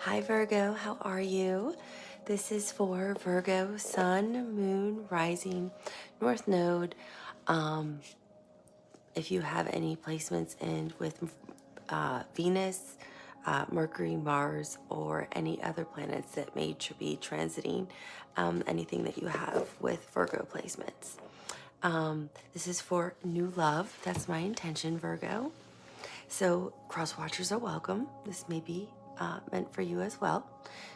Hi Virgo, how are you? This is for Virgo, Sun, Moon, Rising, North Node. If you have any placements in with Venus, Mercury, Mars, or any other planets that may be transiting anything that you have with Virgo placements. This is for new love. That's my intention, Virgo. So cross watchers are welcome. This may be meant for you as well.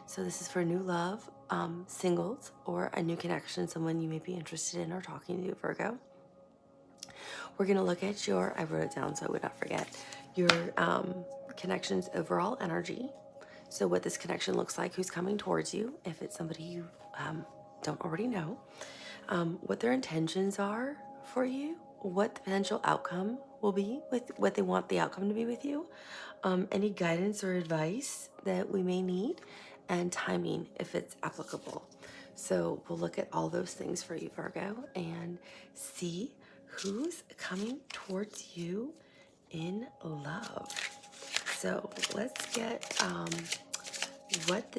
So this is for new love, singles, or a new connection, someone you may be interested in or talking to, Virgo. We're going to look at your, I wrote it down so I would not forget, your connection's overall energy. So what this connection looks like, who's coming towards you, if it's somebody you don't already know, what their intentions are for you, what the potential outcome will be with what they want the outcome to be with you, any guidance or advice that we may need, and timing if it's applicable. So we'll look at all those things for you, Virgo, and see who's coming towards you in love. So let's get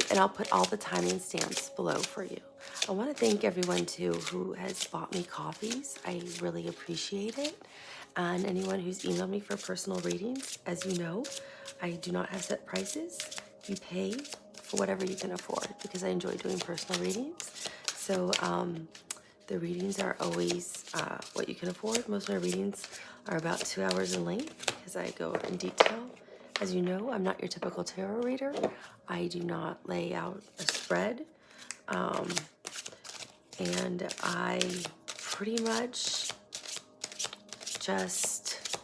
and I'll put all the timing stamps below for you. I want to thank everyone too who has bought me coffees. I really appreciate it. And anyone who's emailed me for personal readings, as you know, I do not have set prices. You pay for whatever you can afford because I enjoy doing personal readings. So the readings are always what you can afford. Most of my readings are about 2 hours in length because I go in detail. As you know, I'm not your typical tarot reader. I do not lay out a spread. And I pretty much just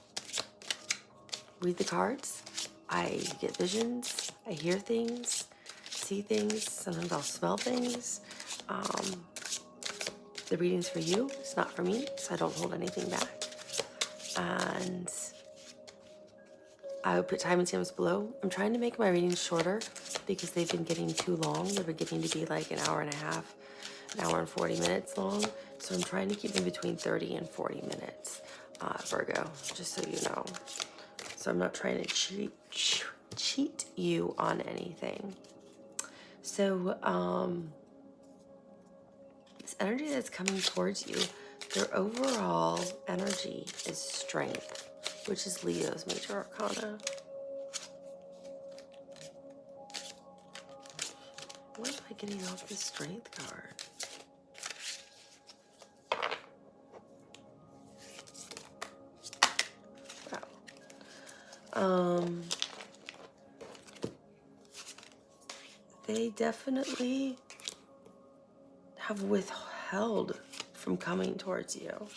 read the cards. I get visions. I hear things, see things. Sometimes I'll smell things. The reading's for you. It's not for me, so I don't hold anything back. And I would put time and stamps below. I'm trying to make my readings shorter because they've been getting too long. They're beginning to be like an hour and a half, an hour and 40 minutes long. So I'm trying to keep them between 30 and 40 minutes, Virgo, just so you know. So I'm not trying to cheat you on anything. So this energy that's coming towards you, their overall energy is strength, which is Leo's major arcana. What am I getting off this strength card? Wow. They definitely have withheld from coming towards you.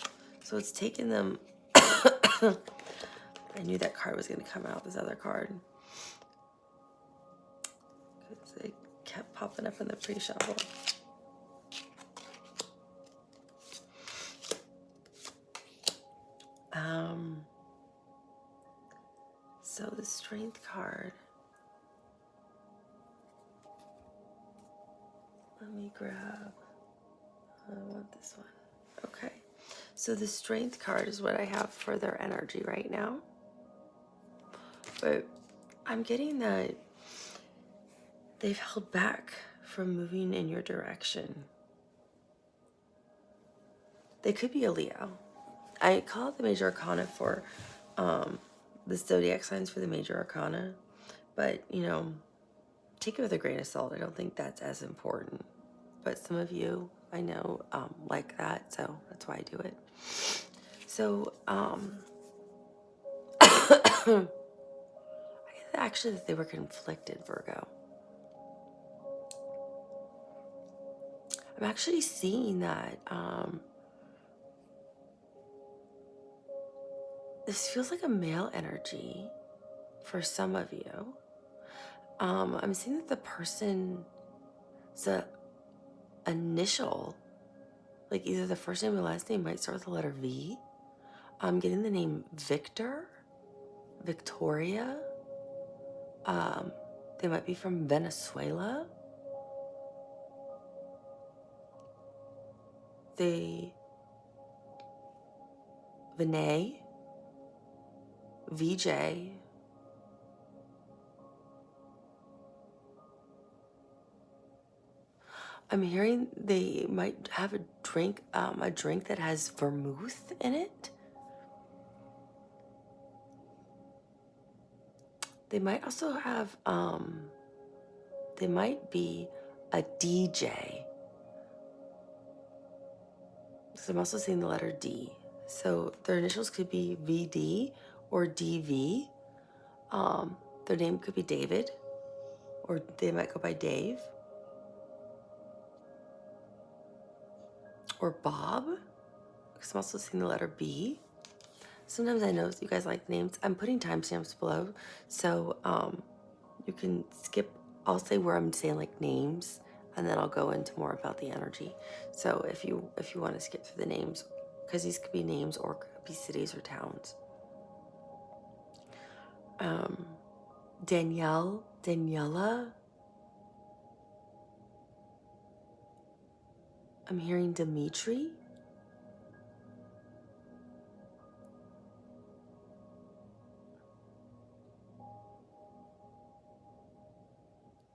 So it's taken them... I knew that card was going to come out, this other card. Because it kept popping up in the pre-shuffle. So the strength card. Let me grab... I want this one. Okay. So the strength card is what I have for their energy right now. But I'm getting that they've held back from moving in your direction. They could be a Leo. I call it the major arcana for the zodiac signs for the major arcana. But, you know, take it with a grain of salt. I don't think that's as important. But some of you, I know, like that. So that's why I do it. So, I get actually that they were conflicted, Virgo. I'm actually seeing that this feels like a male energy for some of you. I'm seeing that the person's initial, like either the first name or last name might start with the letter V. I'm getting the name Victor, Victoria. They might be from Venezuela. Vinay, VJ, I'm hearing they might have a drink that has vermouth in it. They might also have, they might be a DJ. So I'm also seeing the letter D. So their initials could be VD or DV. Their name could be David, or they might go by Dave. Or Bob, because I'm also seeing the letter B. Sometimes I know you guys like names. I'm putting timestamps below, so you can skip. I'll say where I'm saying like names, and then I'll go into more about the energy. So if you want to skip through the names, because these could be names or could be cities or towns. Danielle, Daniela. I'm hearing Dimitri.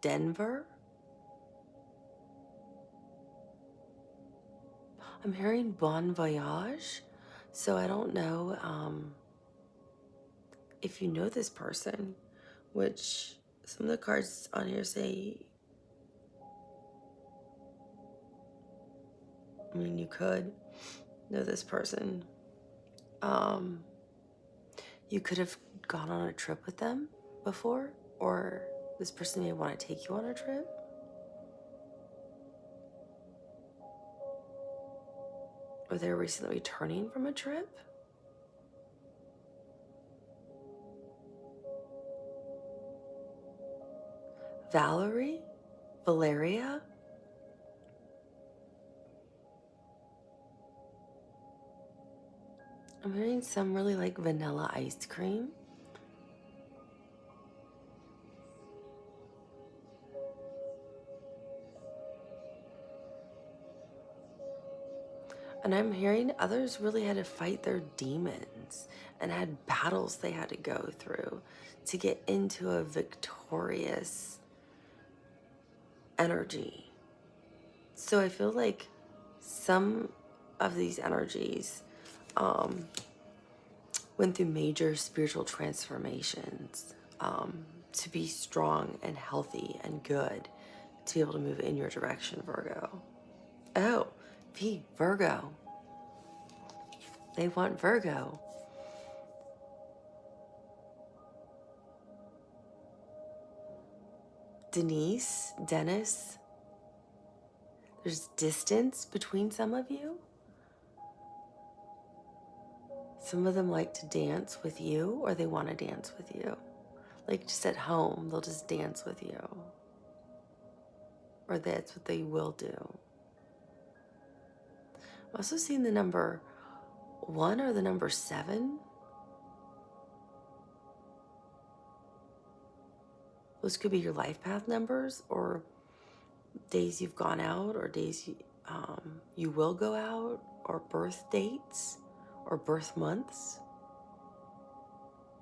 Denver. I'm hearing Bon Voyage. So I don't know if you know this person, which some of the cards on here say, I mean, you could know this person. You could have gone on a trip with them before, or this person may want to take you on a trip. Or they're recently returning from a trip. Valerie, Valeria. I'm hearing some really like vanilla ice cream. And I'm hearing others really had to fight their demons and had battles they had to go through to get into a victorious energy. So I feel like some of these energies went through major spiritual transformations to be strong and healthy and good, to be able to move in your direction, Virgo. Oh, Virgo. They want Virgo. Dennis. There's distance between some of you. Some of them like to dance with you, or they want to dance with you. Like just at home, they'll just dance with you. Or that's what they will do. I'm also seeing the number 1 or the number 7. Those could be your life path numbers, or days you've gone out, or days you will go out, or birth dates, or birth months,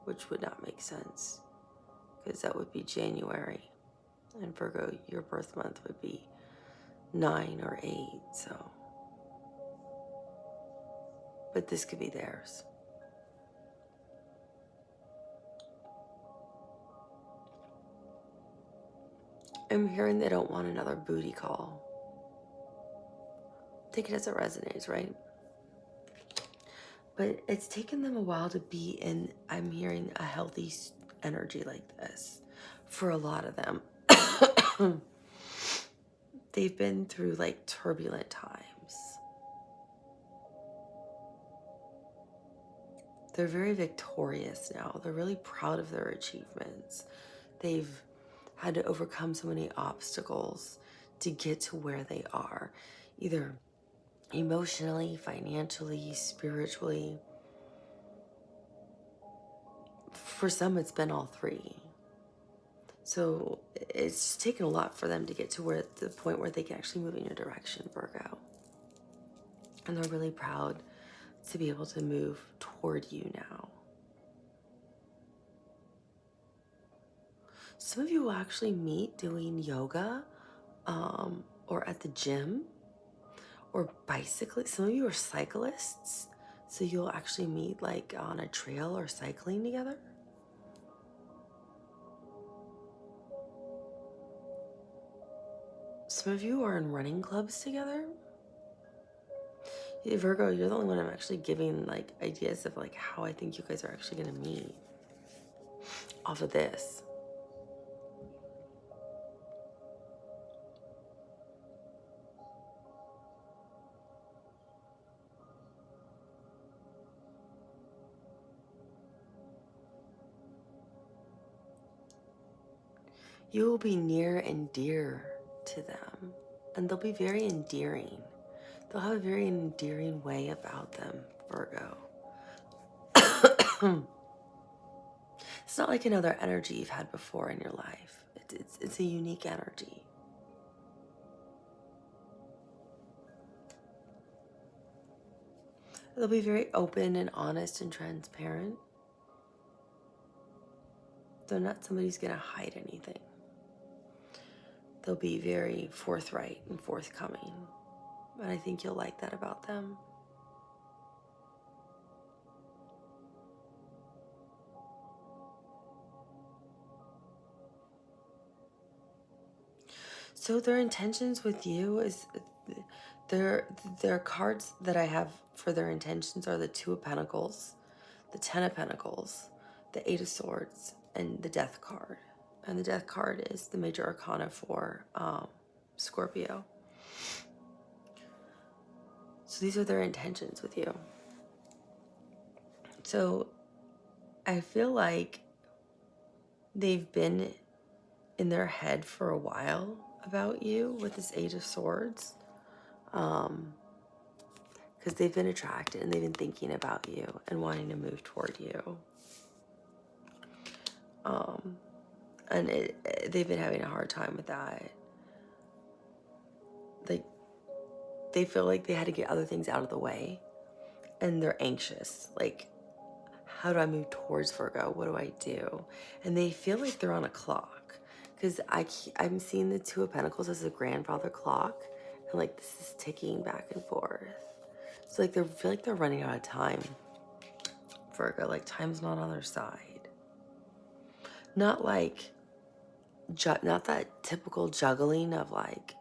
which would not make sense because that would be January. And Virgo, your birth month would be 9 or 8, so. But this could be theirs. I'm hearing they don't want another booty call. Take it as it resonates, right? But it's taken them a while to be in, I'm hearing, a healthy energy like this for a lot of them. They've been through like turbulent times. They're very victorious now. They're really proud of their achievements. They've had to overcome so many obstacles to get to where they are, either emotionally, financially, spiritually. For some, it's been all 3. So it's taken a lot for them to get to the point where they can actually move in your direction, Virgo. And they're really proud to be able to move toward you now. Some of you will actually meet doing yoga or at the gym, or bicycling. Some of you are cyclists, so you'll actually meet like on a trail or cycling together. Some of you are in running clubs together. Yeah, Virgo, you're the only one I'm actually giving like ideas of like how I think you guys are actually gonna meet off of this. You will be near and dear to them, and they'll be very endearing. They'll have a very endearing way about them, Virgo. It's not like another energy you've had before in your life. It's a unique energy. They'll be very open and honest and transparent. They're not somebody who's going to hide anything. They'll be very forthright and forthcoming. And I think you'll like that about them. So their intentions with you is their cards that I have for their intentions are the Two of Pentacles, the Ten of Pentacles, the Eight of Swords, and the Death card. And the Death card is the major arcana for Scorpio. So these are their intentions with you. So I feel like they've been in their head for a while about you with this Eight of Swords. Because they've been attracted and they've been thinking about you and wanting to move toward you. And they've been having a hard time with that. They feel like they had to get other things out of the way. And they're anxious. Like, how do I move towards Virgo? What do I do? And they feel like they're on a clock. Because I'm seeing the Two of Pentacles as a grandfather clock. And like this is ticking back and forth. So like they feel like they're running out of time, Virgo. Like time's not on their side. Not like, not that typical juggling of like,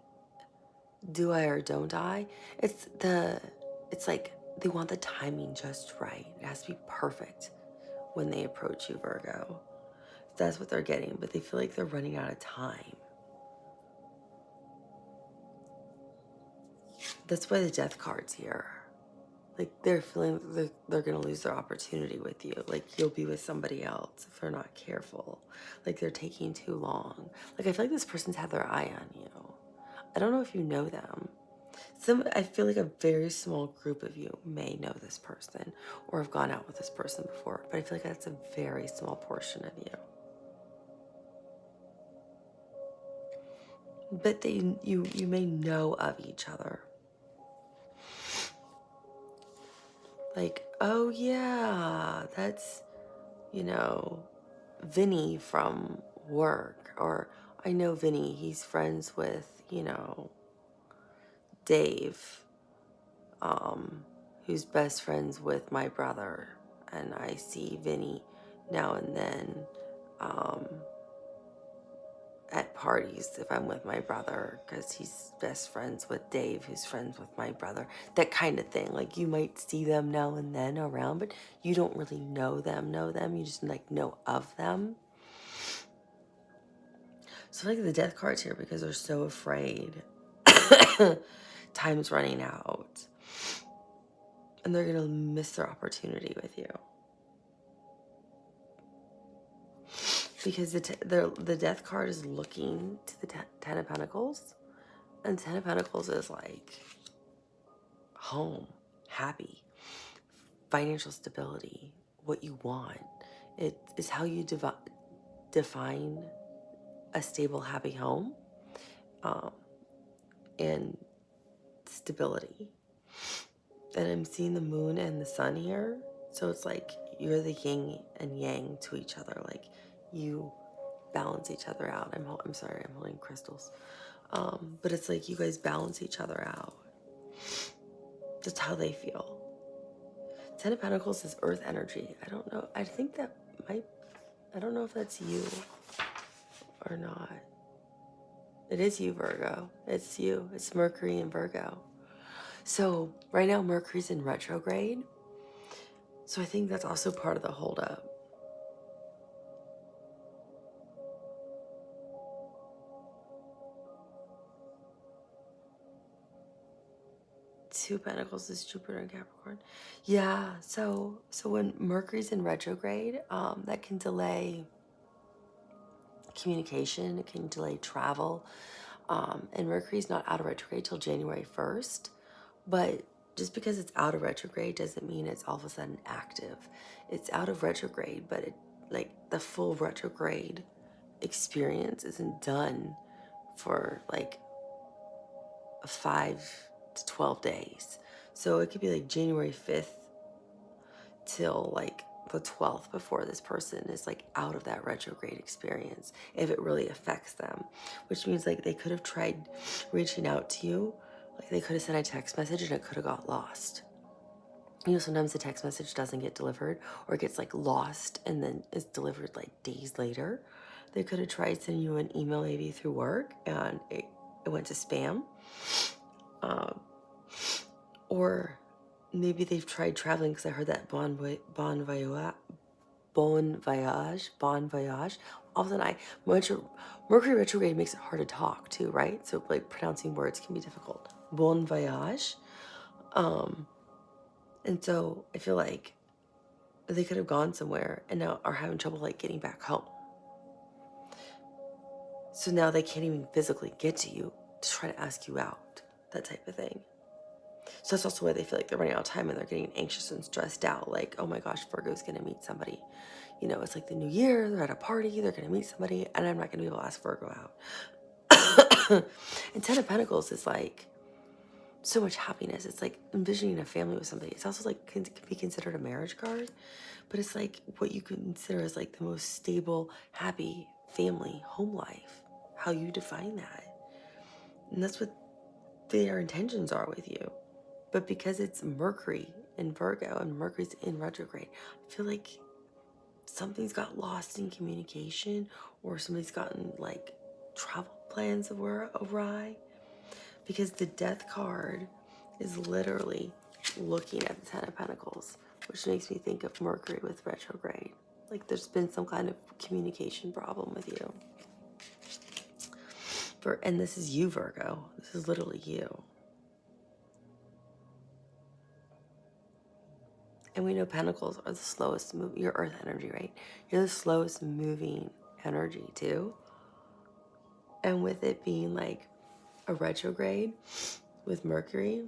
do I or don't I? It's like they want the timing just right. It has to be perfect when they approach you, Virgo. That's what they're getting, but they feel like they're running out of time. That's why the Death card's here. Like they're feeling they're gonna lose their opportunity with you. Like you'll be with somebody else if they're not careful. Like they're taking too long. Like I feel like this person's had their eye on you. I don't know if you know them. I feel like a very small group of you may know this person or have gone out with this person before, but I feel like that's a very small portion of you. But you may know of each other. Like, oh yeah, that's, Vinny from work. Or I know Vinny, he's friends with, Dave, who's best friends with my brother. And I see Vinny now and then at parties if I'm with my brother, because he's best friends with Dave, who's friends with my brother. That kind of thing. Like you might see them now and then around, but you don't really know them. You just like know of them. So like the Death card's here because they're so afraid. Time's running out. And they're going to miss their opportunity with you. Because the Death card is looking to the Ten of Pentacles. And Ten of Pentacles is like home, happy, financial stability, what you want. It is how you define a stable, happy home and stability. And I'm seeing the moon and the sun here. So it's like you're the yin and yang to each other. Like you balance each other out. I'm sorry, I'm holding crystals. But it's like you guys balance each other out. Just how they feel. Ten of Pentacles is earth energy. I don't know. I think that might, I don't know if that's you or not. It is you, Virgo. It's you. It's Mercury in Virgo. So right now Mercury's in retrograde. So I think that's also part of the holdup. Two of Pentacles is Jupiter and Capricorn. Yeah, so when Mercury's in retrograde, that can delay communication, it can delay travel. And Mercury's not out of retrograde till January 1st, but just because it's out of retrograde doesn't mean it's all of a sudden active. It's out of retrograde, but it, like, the full retrograde experience isn't done for like 5 to 12 days. So it could be like January 5th till like the 12th before this person is like out of that retrograde experience, if it really affects them, which means like they could have tried reaching out to you, like they could have sent a text message and it could have got lost. You know, sometimes the text message doesn't get delivered, or it gets like lost and then is delivered like days later. They could have tried sending you an email maybe through work and it went to spam. Or maybe they've tried traveling, because I heard that bon voyage. All of a sudden, Mercury retrograde makes it hard to talk too, right? So like pronouncing words can be difficult. Bon voyage. And so I feel like they could have gone somewhere and now are having trouble like getting back home. So now they can't even physically get to you to try to ask you out, that type of thing. So that's also why they feel like they're running out of time and they're getting anxious and stressed out. Like, oh my gosh, Virgo's going to meet somebody. You know, it's like the new year, they're at a party, they're going to meet somebody, and I'm not going to be able to ask Virgo out. And Ten of Pentacles is like so much happiness. It's like envisioning a family with somebody. It's also like can be considered a marriage card, but it's like what you consider as like the most stable, happy family, home life, how you define that. And that's what their intentions are with you. But because it's Mercury in Virgo and Mercury's in retrograde, I feel like something's got lost in communication, or somebody's gotten like travel plans awry. Because the Death card is literally looking at the Ten of Pentacles, which makes me think of Mercury with retrograde. Like there's been some kind of communication problem with you. And this is you, Virgo. This is literally you. And we know Pentacles are the slowest move. You're Earth energy, right? You're the slowest moving energy too. And with it being like a retrograde with Mercury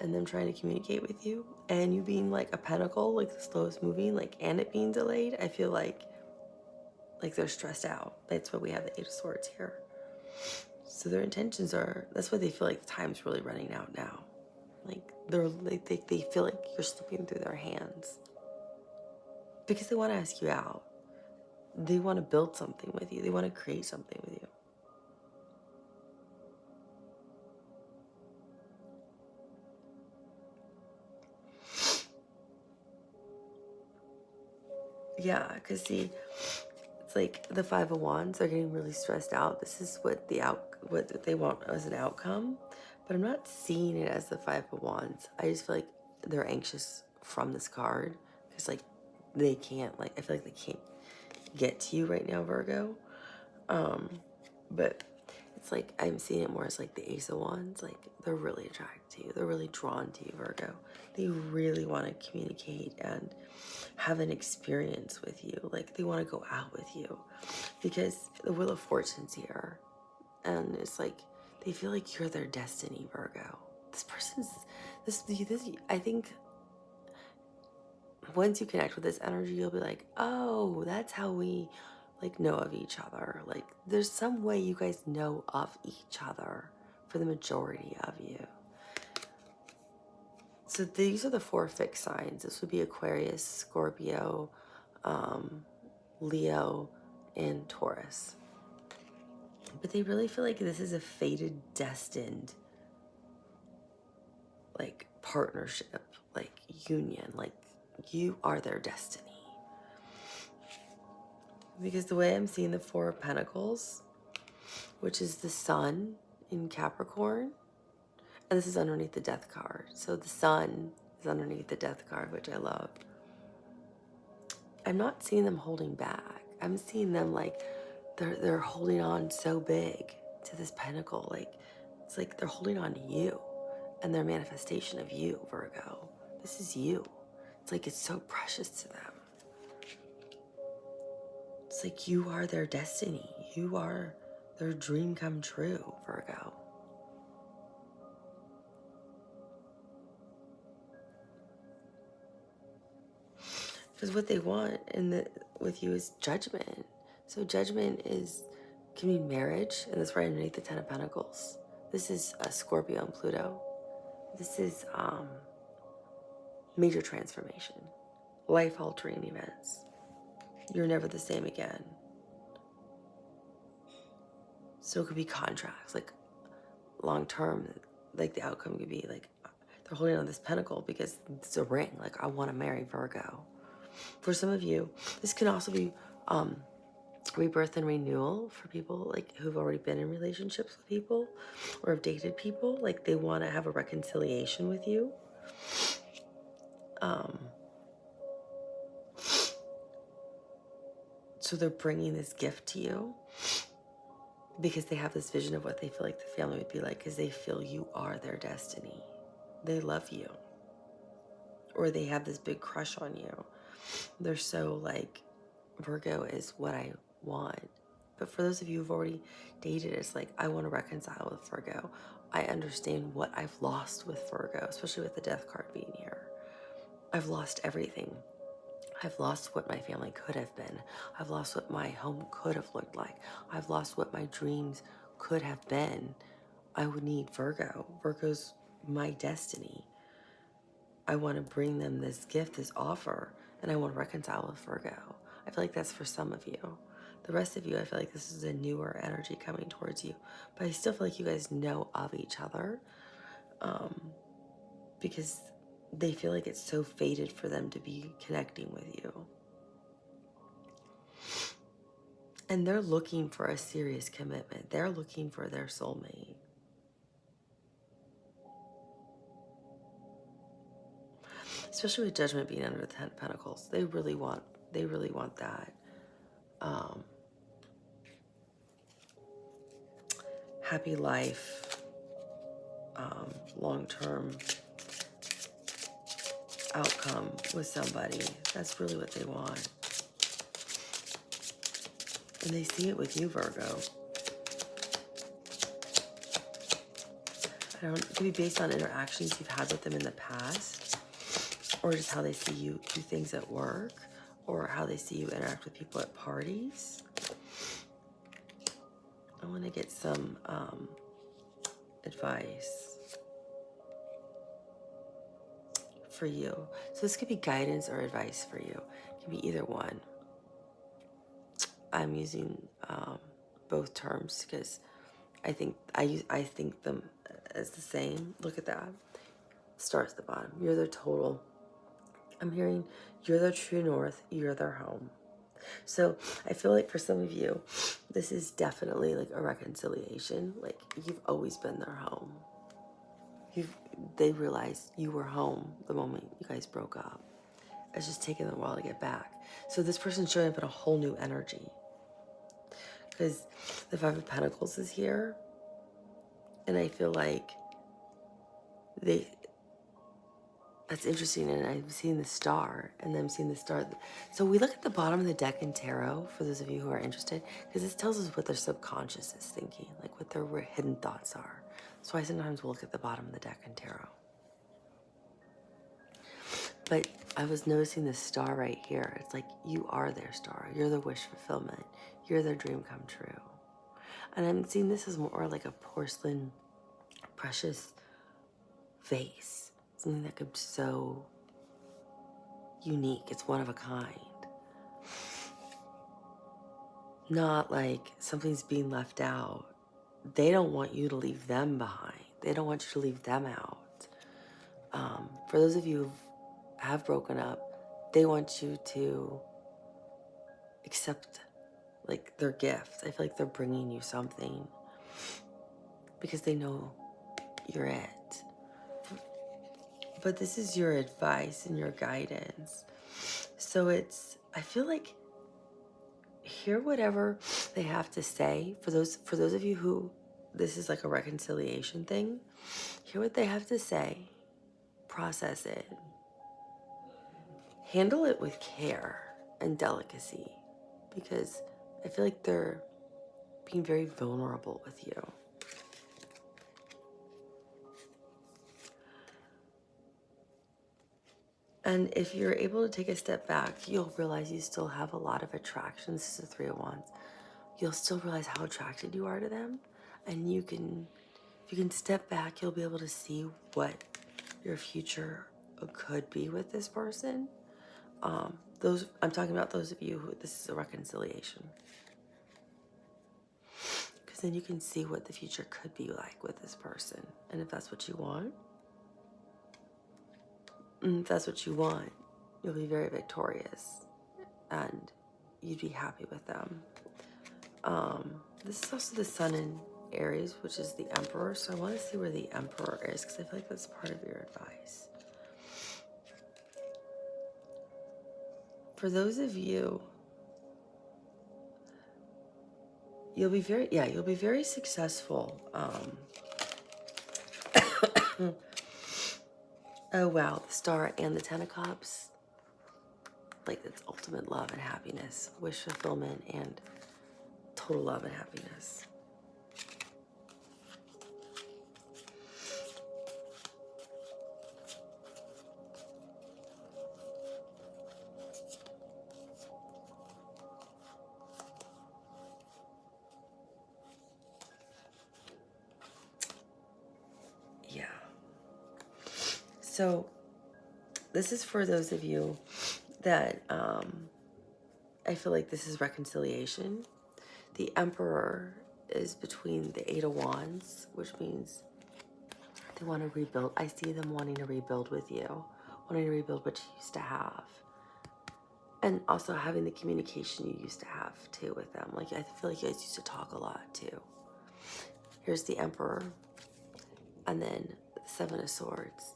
and them trying to communicate with you, and you being like a Pentacle, like the slowest moving, like, and it being delayed, I feel like they're stressed out. That's why we have the Eight of Swords here. So their intentions are, that's why they feel like the time's really running out now. Like they feel like you're slipping through their hands. Because they want to ask you out. They want to build something with you. They want to create something with you. Yeah, because see, it's like the Five of Wands are getting really stressed out. This is what what they want as an outcome, but I'm not seeing it as the Five of Wands. I just feel like they're anxious from this card because like they can't, like, I feel like they can't get to you right now, Virgo. But it's like I'm seeing it more as like the Ace of Wands. Like they're really attracted to you. They're really drawn to you, Virgo. They really want to communicate and have an experience with you. Like they want to go out with you because the Wheel of Fortune's here. And it's like they feel like you're their destiny, Virgo. This person's, this I think once you connect with this energy, you'll be like, oh, that's how we like know of each other. Like there's some way you guys know of each other for the majority of you. So these are the 4 fixed signs. This would be Aquarius, Scorpio, Leo, and Taurus. But they really feel like this is a fated, destined, like, partnership, like, union. Like, you are their destiny. Because the way I'm seeing the Four of Pentacles, which is the Sun in Capricorn, and this is underneath the Death card. So the Sun is underneath the Death card, which I love. I'm not seeing them holding back. I'm seeing them like they're holding on so big to this pentacle. Like, it's like they're holding on to you and their manifestation of you, Virgo. This is you. It's like it's so precious to them. It's like you are their destiny. You are their dream come true, Virgo. Because what they want with you is judgment. So judgment can be marriage, and that's right underneath the Ten of Pentacles. This is Scorpio and Pluto. This is major transformation, life-altering events. You're never the same again. So it could be contracts, like long-term, like the outcome could be like they're holding on this pentacle because it's a ring. Like, I want to marry Virgo. For some of you, this can also be rebirth and renewal for people like who've already been in relationships with people or have dated people. Like, they want to have a reconciliation with you. So they're bringing this gift to you because they have this vision of what they feel like the family would be like, because they feel you are their destiny. They love you. Or they have this big crush on you. They're so like, Virgo is what I want. But for those of you who've already dated, it's like, I want to reconcile with Virgo. I understand what I've lost with Virgo, especially with the Death card being here. I've lost everything. I've lost what my family could have been. I've lost what my home could have looked like. I've lost what my dreams could have been. I would need Virgo. Virgo's my destiny. I want to bring them this gift, this offer, and I want to reconcile with Virgo. I feel like that's for some of you. The rest of you, I feel like this is a newer energy coming towards you. But I still feel like you guys know of each other because they feel like it's so fated for them to be connecting with you. And they're looking for a serious commitment. They're looking for their soulmate. Especially with Judgment being under the Ten of Pentacles. They really want that. Happy life, long-term outcome with somebody. That's really what they want. And they see it with you, Virgo. It could be based on interactions you've had with them in the past, or just how they see you do things at work, or how they see you interact with people at parties. I want to get some advice for you. So this could be guidance or advice for you. It can be either one. I'm using both terms because I think them as the same. Look at that. Start at the bottom. You're their total. I'm hearing you're their true north. You're their home. So I feel like for some of you, this is definitely like a reconciliation. Like, you've always been their home. They realized you were home the moment you guys broke up. It's just taken them a while to get back. So this person's showing up in a whole new energy. Because the Five of Pentacles is here. And I feel like that's interesting, and I'm seeing the star, and I'm seeing the star. So we look at the bottom of the deck in tarot, for those of you who are interested, because this tells us what their subconscious is thinking, like what their hidden thoughts are. That's why sometimes we'll look at the bottom of the deck in tarot. But I was noticing the star right here. It's like you are their star. You're their wish fulfillment. You're their dream come true. And I'm seeing this as more like a porcelain, precious vase. Something that could be so unique. It's one of a kind. not like something's being left out. They don't want you to leave them behind. They don't want you to leave them out. For those of you who have broken up, they want you to accept like their gift. I feel like they're bringing you something because they know you're it. But this is your advice and your guidance. So I feel like, hear whatever they have to say. For those of you who this is like a reconciliation thing, hear what they have to say, process it, handle it with care and delicacy, because I feel like they're being very vulnerable with you. And if you're able to take a step back, you'll realize you still have a lot of attraction. This is the Three of Wands. You'll still realize how attracted you are to them. And if you can step back, you'll be able to see what your future could be with this person. I'm talking about those of you who this is a reconciliation. Because then you can see what the future could be like with this person. And if that's what you want, you'll be very victorious and you'd be happy with them. This is also the Sun in Aries, which is the Emperor. So I want to see where the Emperor is because I feel like that's part of your advice. For those of you, you'll be very successful. Oh wow, the Star and the Ten of Cups. Like it's ultimate love and happiness, wish fulfillment, and total love and happiness. Yeah. So this is for those of you that I feel like this is reconciliation. The Emperor is between the Eight of Wands, which means they want to rebuild. I see them wanting to rebuild with you, wanting to rebuild what you used to have. And also having the communication you used to have too with them. Like I feel like you guys used to talk a lot too. Here's the Emperor. And then the Seven of Swords.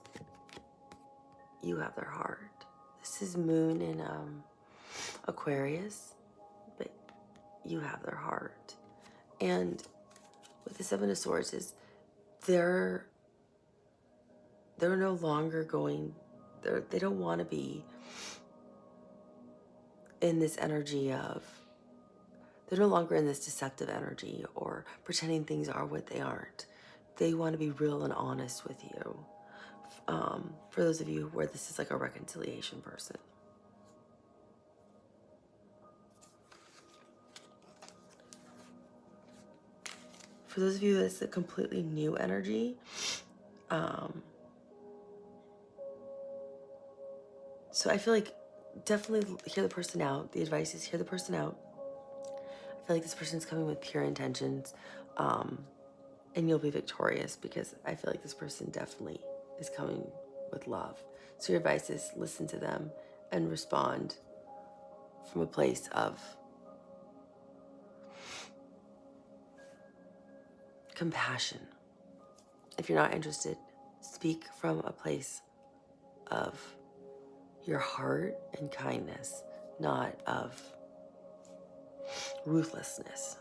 You have their heart. This is Moon in Aquarius, but you have their heart. And with the Seven of Swords is they're no longer going, they don't want to be in this energy of, they're no longer in this deceptive energy or pretending things are what they aren't. They want to be real and honest with you. For those of you where this is like a reconciliation person. For those of you that's a completely new energy, so I feel like definitely hear the person out. The advice is hear the person out. I feel like this person's coming with pure intentions, and you'll be victorious because I feel like this person definitely is coming with love. So your advice is listen to them and respond from a place of compassion. If you're not interested, speak from a place of your heart and kindness, not of ruthlessness.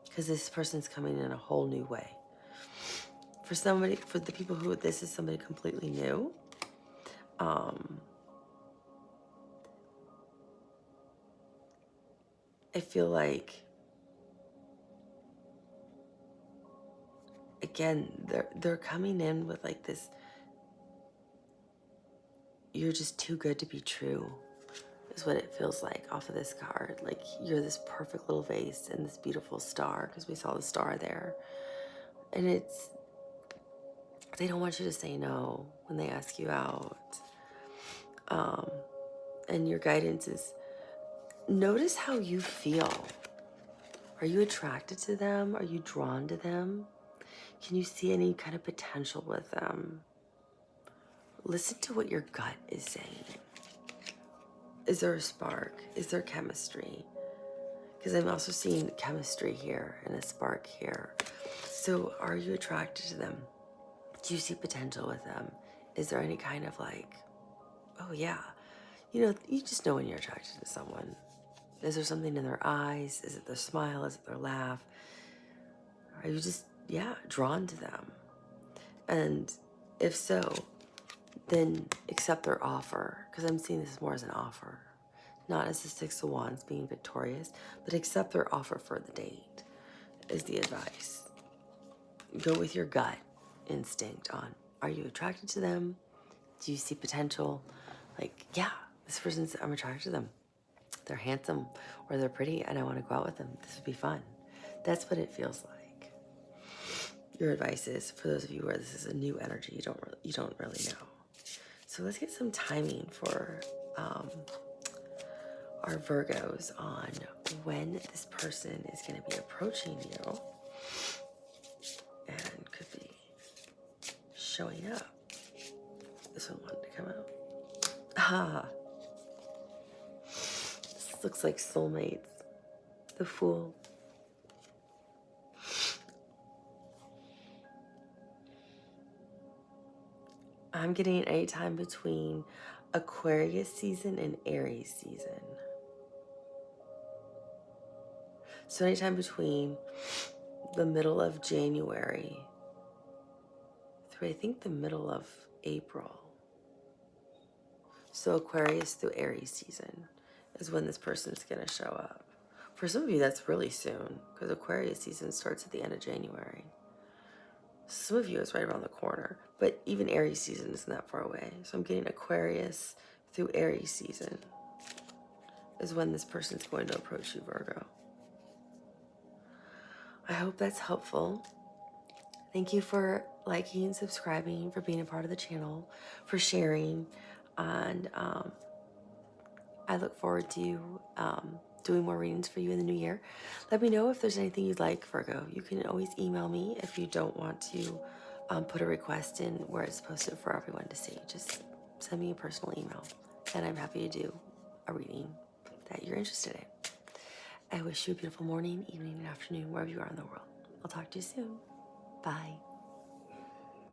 Because this person's coming in a whole new way. For the people who this is somebody completely new, I feel like, again, they're coming in with like this, you're just too good to be true, is what it feels like off of this card. Like you're this perfect little vase and this beautiful star, because we saw the star there. And they don't want you to say no when they ask you out. And your guidance is Notice how you feel. Are you attracted to them? Are you drawn to them? Can you see any kind of potential with them? Listen to what your gut is saying. Is there a spark? Is there chemistry? Because I'm also seeing chemistry here and a spark here. So are you attracted to them? Do you see potential with them? Is there any kind of like, oh yeah, you know, you just know when you're attracted to someone. Is there something in their eyes? Is it their smile? Is it their laugh? Are you just, yeah, drawn to them? And if so, then accept their offer, because I'm seeing this more as an offer, not as the Six of Wands being victorious, but accept their offer for the date is the advice. Go with your gut instinct on, are you attracted to them? Do you see potential? Like, yeah, this person's, I'm attracted to them. They're handsome or they're pretty and I want to go out with them. This would be fun. That's what it feels like. Your advice is, for those of you where this is a new energy, you don't really know. So let's get some timing for our Virgos on when this person is going to be approaching you and could be showing up. This one wanted to come out. Ah, this looks like soulmates. The Fool. I'm getting any time between Aquarius season and Aries season. So anytime between the middle of January through I think the middle of April. So Aquarius through Aries season is when this person's going to show up. For some of you, that's really soon, because Aquarius season starts at the end of January. Some of you, it's right around the corner, but even Aries season isn't that far away. So I'm getting Aquarius through Aries season is when this person's going to approach you, Virgo. I hope that's helpful. Thank you for liking, subscribing, for being a part of the channel, for sharing, and I look forward to doing more readings for you in the new year. Let me know if there's anything you'd like, Virgo. You can always email me if you don't want to put a request in where it's posted for everyone to see. Just send me a personal email, and I'm happy to do a reading that you're interested in. I wish you a beautiful morning, evening, and afternoon, wherever you are in the world. I'll talk to you soon. Bye.